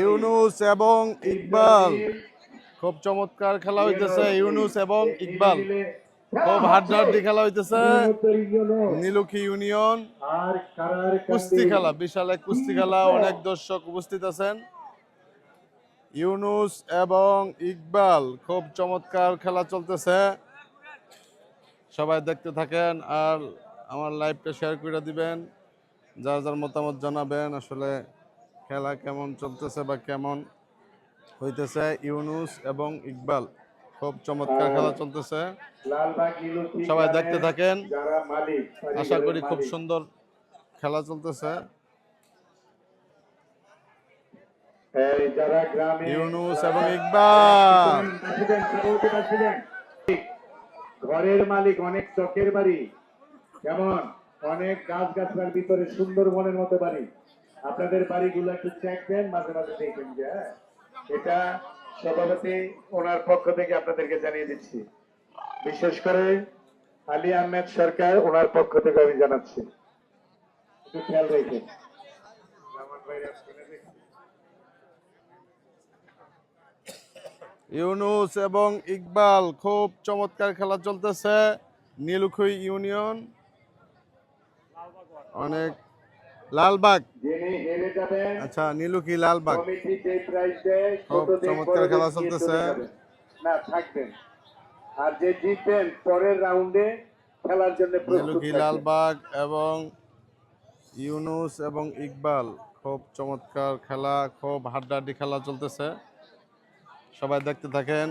ইউনুস এবং ইকবাল খুব চমৎকার খেলা হইতেছে। ইউনুস এবং ইকবাল খুব হাড্ডাহাড্ডি খেলা হইতেছে। নীলুখী ইউনিয়ন কুস্তি খেলা, বিশাল এক কুস্তি খেলা, অনেক দর্শক উপস্থিত আছেন। ইউনুস এবং ইকবাল খুব চমৎকার খেলা চলতেছে, সবাই দেখতে থাকেন আর আমার লাইভটা শেয়ার করে দিবেন, যার যার মতামত জানাবেন আসলে খেলা কেমন চলতেছে বা কেমন হইতেছে। ইউনুস এবং ইকবাল খুব চমৎকার খেলা চলতেছে, সবাই দেখতে থাকেন, আশা করি খুব সুন্দর খেলা চলতেছে। ইউনুস এবং ইকবাল, ঘরের মালিক, অনেক চকের বাড়ি, কেমন অনেক গাছ গাছলার ভিতরে সুন্দরবনের মতো বাড়ি। আপনাদের বাড়িগুলো একটু দেখবেন, মাঝে মাঝে দেখবেন যে এটা সভাপতি ওনার পক্ষ থেকে আপনাদেরকে জানিয়ে দিচ্ছি, বিশেষ করে আলী আহমেদ সরকার ওনার পক্ষ থেকে আমি জানাচ্ছি, একটু খেয়াল রেখে। ইউনুস এবং ইকবাল খুব চমৎকার খেলা চলতেছে। নীলুখী ইউনিয়ন অনেক লালবাগ, আচ্ছা নীলুখী লালবাগ খুব চমৎকার খেলা চলতেছে। না থাকবেন, আর যে জিতবেন পরের রাউন্ডে খেলার জন্য নীলুখী লালবাগ এবং ইউনুস এবং ইকবাল খুব চমৎকার খেলা, খুব হাড্ডাহাড্ডি খেলা চলতেছে, সবাই দেখতে থাকেন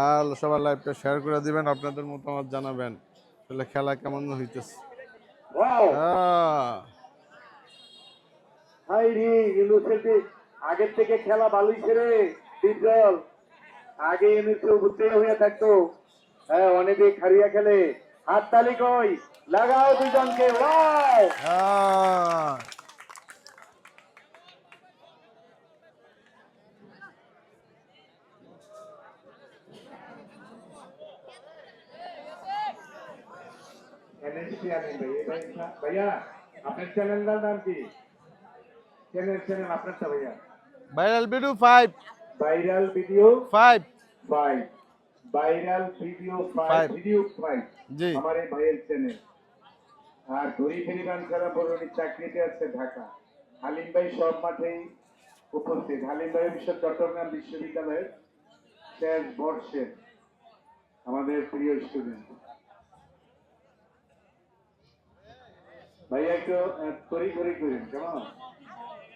আর সবার লাইভটা শেয়ার করে দিবেন, আপনাদের মতামত জানাবেন তাহলে খেলা কেমন হইতেছে। আগের থেকে খেলা ভালোই ছেড়ে ডিজল আগে এনেছে বুঝতে হয়ে থাকতো। হ্যাঁ, অনেকে খারিয়া খেলে, হাততালি কই লাগাও দুজনকে। ভাইয়া আপনার চ্যানেলটার নাম কি? চ্যানেল আপনারটা ভাইয়া? Viral video 5, viral video 5, 5, viral video 5, video 5 জি আমার এই ভাইয়ের চ্যানেল। আর ঘড়ি ফেরিবান ছাড়া বড়ুনি চাকরিতে আছে ঢাকা। হালিম ভাই সব মাঠেই উপস্থিত। হালিম ভাই চট্টগ্রাম বিশ্ববিদ্যালয়ের শেষ বর্ষে আমাদের প্রিয় স্টুডেন্ট। ভাইয়া একটু তরি করেন কেমন?